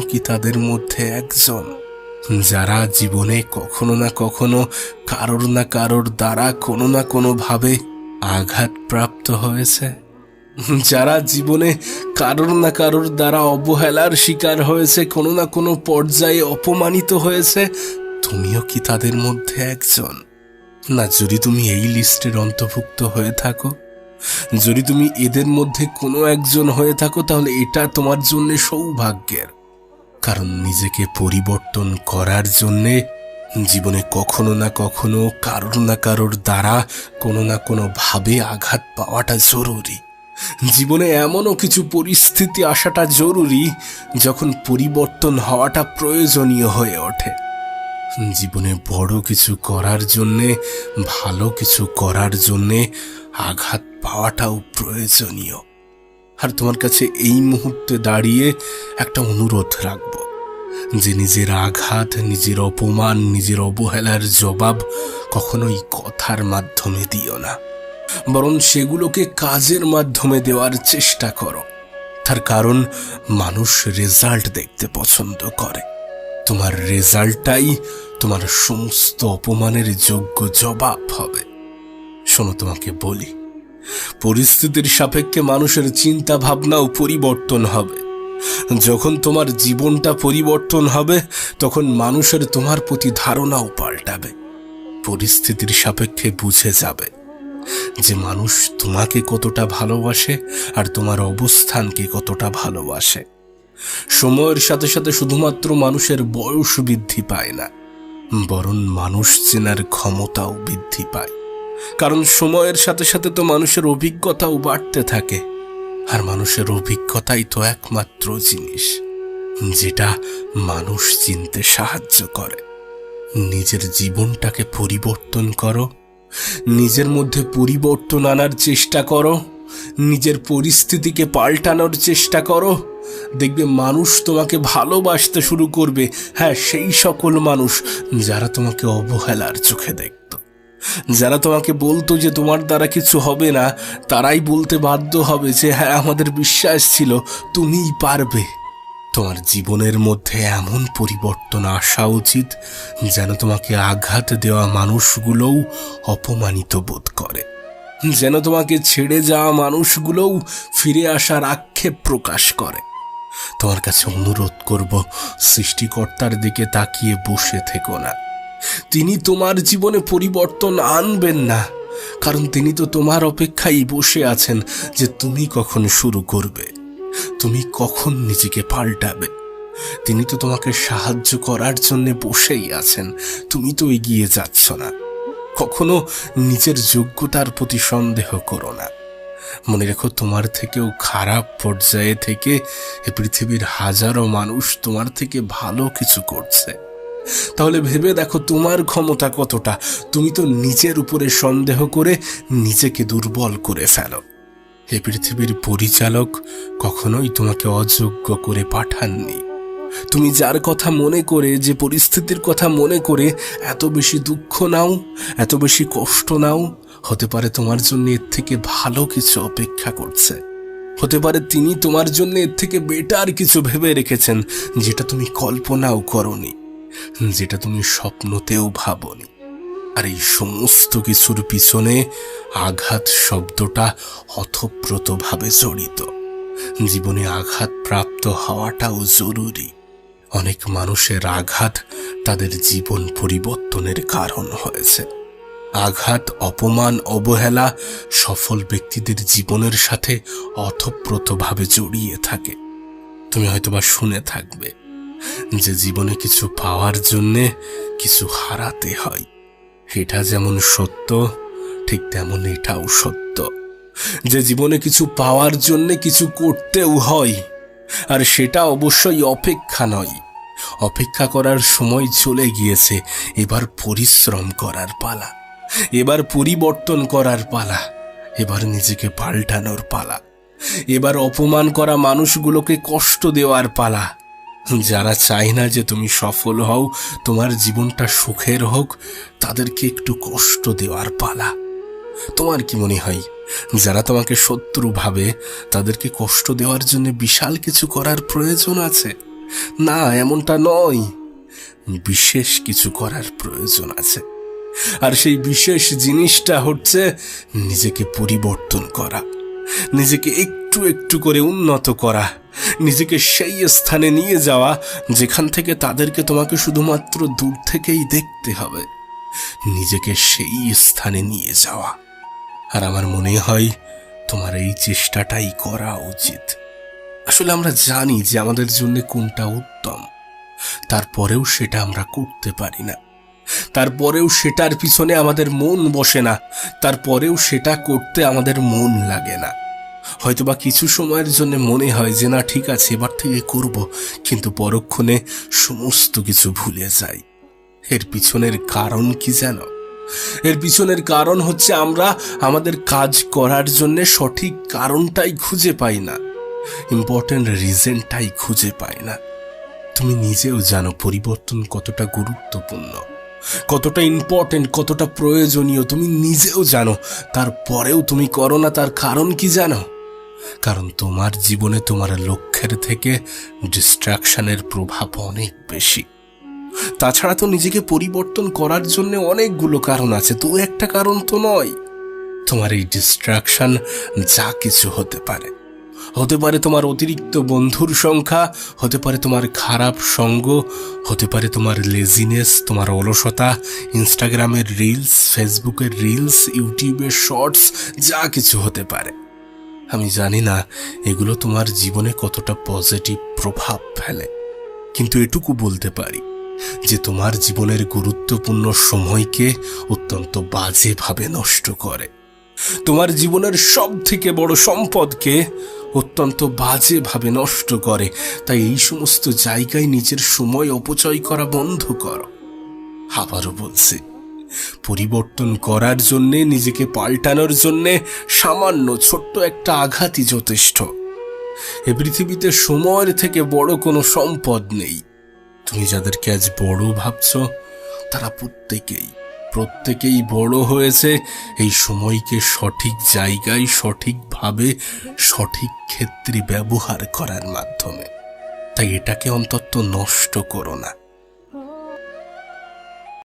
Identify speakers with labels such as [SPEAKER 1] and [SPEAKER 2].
[SPEAKER 1] কি তাদের মধ্যে একজন, যারা জীবনে কখনো না কখনো কারোর না কারোর দ্বারা কোনো না কোনো ভাবে আঘাতপ্রাপ্ত হয়েছে? যারা জীবনে কারোর না কারোর দ্বারা অবহেলার শিকার হয়েছে, কোনো না কোনো পর্যায়ে অপমানিত হয়েছে? তুমিও কি তাদের মধ্যে একজন? না, যদি তুমি এই লিস্টের অন্তর্ভুক্ত হয়ে থাকো, যদি তুমি এদের মধ্যে কোনো একজন হয়ে থাকো, তাহলে এটা তোমার জন্য সৌভাগ্যের। কারণ নিজেকে পরিবর্তন করার জন্যে জীবনে কখনো না কখনো কারোর না কারোর দ্বারা কোনো না কোনো ভাবে আঘাত পাওয়াটা জরুরি। জীবনে এমনও কিছু পরিস্থিতি আসাটা জরুরি যখন পরিবর্তন হওয়াটা প্রয়োজনীয় হয়ে ওঠে। জীবনে বড় কিছু করার জন্যে, ভালো কিছু করার জন্যে আঘাত পাওয়াটাও প্রয়োজনীয়। আর তোমার কাছে এই মুহূর্তে দাঁড়িয়ে একটা অনুরোধ রাখবো যে নিজের আঘাত, নিজের অপমান, নিজের অবহেলার জবাব কখনোই কথার মাধ্যমে দিও না, বরং সেগুলোকে কাজের মাধ্যমে দেওয়ার চেষ্টা করো। তার কারণ মানুষ রেজাল্ট দেখতে পছন্দ করে। তোমার রেজাল্টটাই তোমার সমস্ত অপমানের যোগ্য জবাব হবে। শোনো, তোমাকে বলি, পরিস্থিতির সাপেক্ষে মানুষের চিন্তা ভাবনাও পরিবর্তন হবে। যখন তোমার জীবনটা পরিবর্তন হবে, তখন মানুষের তোমার প্রতি ধারণাও পাল্টাবে। পরিস্থিতির সাপেক্ষে বুঝে যাবে যে মানুষ তোমাকে কতটা ভালোবাসে আর তোমার অবস্থানকে কতটা ভালোবাসে। সময়ের সাথে সাথে শুধুমাত্র মানুষের বয়স বৃদ্ধি পায় না, বরং মানুষ চেনার ক্ষমতাও বৃদ্ধি পায়। কারণ সময়ের সাথে সাথে তো মানুষের অভিজ্ঞতাও বাড়তে থাকে, আর মানুষের অভিজ্ঞতাই তো একমাত্র জিনিস যেটা মানুষ চিনতে সাহায্য করে। নিজের জীবনটাকে পরিবর্তন করো, নিজের মধ্যে পরিবর্তন আনার চেষ্টা করো, নিজের পরিস্থিতিকে পাল্টানোর চেষ্টা করো। দেখবে মানুষ তোমাকে ভালোবাসতে শুরু করবে। হ্যাঁ, সেই সকল মানুষ যারা তোমাকে অবহেলার চোখে দেখত, যারা তোমাকে বলতো যে তোমার দ্বারা কিছু হবে না, তারাই বলতে বাধ্য হবে যে হ্যাঁ, আমাদের বিশ্বাস ছিল তুমিই পারবে। তোমার জীবনের মধ্যে এমন পরিবর্তন আসা উচিত যেন তোমাকে আঘাত দেওয়া মানুষগুলোও অপমানিত বোধ করে, যেন তোমাকে ছেড়ে যাওয়া মানুষগুলোও ফিরে আসার আক্ষেপ প্রকাশ করে। তোমার কাছে অনুরোধ করব, সৃষ্টিকর্তার দিকে তাকিয়ে বসে থেকো না। তিনি তোমার জীবনে পরিবর্তন আনবেন না, কারণ তিনি তো তোমার অপেক্ষায় বসে আছেন যে তুমি কখন শুরু করবে, তুমি কখন নিজেকে পাল্টাবে। তিনি তো তোমাকে সাহায্য করার জন্য বসেই আছেন, তুমি তো এগিয়ে যাচ্ছ না। কখনো নিজের যোগ্যতার প্রতি সন্দেহ করো না। মনে রেখো, তোমার থেকেও খারাপ পর্যায়ে থেকে এ পৃথিবীর হাজারো মানুষ তোমার থেকে ভালো কিছু করছে। তাহলে ভেবে দেখো তোমার ক্ষমতা কতটা। তুমি তো নিজের উপরে সন্দেহ করে নিজেকে দুর্বল করে ফেলো। এ পৃথিবীর পরিচালক কখনোই তোমাকে অযোগ্য করে পাঠাননি। তুমি যার কথা মনে করে, যে পরিস্থিতির কথা মনে করে এত বেশি দুঃখ নাও, এত বেশি কষ্ট নাও, হতে পারে তোমার জন্য এর থেকে ভালো কিছু অপেক্ষা করছে। হতে পারে তিনি তোমার জন্য এর থেকে বেটার কিছু ভেবে রেখেছেন, যেটা তুমি কল্পনাও করনি, যেটা তুমি স্বপ্নতেও ভাবনি। আর এই সমস্ত কিছুর পিছনে আঘাত শব্দটা ওতপ্রোতভাবে জড়িত। জীবনে আঘাত প্রাপ্ত হওয়াটাও জরুরি। অনেক মানুষের আঘাত তাদের জীবন পরিবর্তনের কারণ হয়েছে। আঘাত, অপমান, অবহেলা সফল ব্যক্তিদের জীবনের সাথে ওতপ্রোতভাবে জড়িয়ে থাকে। তুমি হয়তোবা শুনে থাকবে যে জীবনে কিছু পাওয়ার জন্যে কিছু হারাতে হয়। এটা যেমন সত্য, ঠিক তেমন এটাও সত্য যে জীবনে কিছু পাওয়ার জন্যে কিছু করতেও হয়। আর সেটা অবশ্যই অপেক্ষা নয়। অপেক্ষা করার সময় চলে গিয়েছে। এবার পরিশ্রম করার পালা, এবার পরিবর্তন করার পালা, এবার নিজেকে পাল্টানোর পালা, এবার অপমান করা মানুষগুলোকে কষ্ট দেওয়ার পালা। যারা চায় না যে তুমি সফল হও, তোমার জীবনটা সুখের হোক, তাদেরকে একটু কষ্ট দেওয়ার পালা। তোমার কি মনে হয়, যারা তোমাকে শত্রু ভাবে, তাদেরকে কষ্ট দেওয়ার জন্য বিশাল কিছু করার প্রয়োজন আছে? না, এমনটা নয়। বিশেষ কিছু করার প্রয়োজন আছে, আর সেই বিশেষ জিনিসটা হচ্ছে নিজেকে পরিবর্তন করা, নিজেকে একটু একটু করে উন্নত করা, নিজেকে সেই স্থানে নিয়ে যাওয়া যেখান থেকে তাদেরকে তোমাকে শুধুমাত্র দূর থেকেই দেখতে হবে, নিজেকে সেই স্থানে নিয়ে যাওয়া। আর আমার মনে হয় তোমার এই চেষ্টাটাই করা উচিত। আসলে আমরা জানি যে আমাদের জন্য কোনটা উত্তম, তারপরেও সেটা আমরা করতে পারি না, তারপরেও সেটার পিছনে আমাদের মন বসে না, তারপরেও সেটা করতে আমাদের মন লাগে না। হয়তোবা কিছু সময়ের জন্য মনে হয় যে না ঠিক আছে এবার থেকে করব, কিন্তু পরক্ষণে সমস্ত কিছু ভুলে যাই। এর পিছনের কারণ কি জানো? এর পিছনের কারণ হচ্ছে আমরা আমাদের কাজ করার জন্য সঠিক কারণটাই খুঁজে পাই না, ইম্পর্টেন্ট রিজনটাই খুঁজে পাই না। তুমি নিজেও জানো পরিবর্তন কতটা গুরুত্বপূর্ণ, কতটা ইম্পর্টেন্ট, কতটা প্রয়োজনীয় তুমি নিজেও জানো, তারপরেও তুমি করো না। তার কারণ কি জানো? কারণ তোমার জীবনে তোমার লক্ষ্যের থেকে ডিস্ট্রাকশনের প্রভাব অনেক বেশি। তাছাড়া তো নিজেকে পরিবর্তন করার জন্য অনেকগুলো কারণ আছে, তো একটা কারণ তো নয়। তোমার এই ডিস্ট্রাকশন যা কিছু হতে পারে, হতে পারে তোমার অতিরিক্ত বন্ধুর সংখ্যা, হতে পারে তোমার খারাপ সঙ্গ, হতে পারে তোমার লেজিনেস, তোমার অলসতা, ইনস্টাগ্রামের রিলস, ফেসবুকের রিলস, ইউটিউবের শর্টস, যা কিছু হতে পারে। আমি জানি না এগুলো তোমার জীবনে কতটা পজিটিভ প্রভাব ফেলে, কিন্তু এটুকু বলতে পারি যে তোমার জীবনের গুরুত্বপূর্ণ সময়কে অত্যন্ত বাজেভাবে নষ্ট করে, তোমার জীবনের সব থেকে বড় সম্পদকে অত্যন্ত বাজেভাবে নষ্ট করে। তাই এই সমস্ত জায়গায় নিজের সময় অপচয় করা বন্ধ করো। আবারও বলছি, পরিবর্তন করার জন্যে, নিজেকে পাল্টানোর জন্যে সামান্য ছোট্ট একটা আঘাতই যথেষ্ট। এ পৃথিবীতে সময়ের থেকে বড় কোনো সম্পদ নেই। তুমি যাদেরকে আজ বড় ভাবছো তারা প্রত্যেকেই বড় হয়েছে এই সময়কে সঠিক জায়গায়, সঠিকভাবে, সঠিক ক্ষেত্রে ব্যবহার করার মাধ্যমে। তাই এটাকে অন্তত নষ্ট করো না।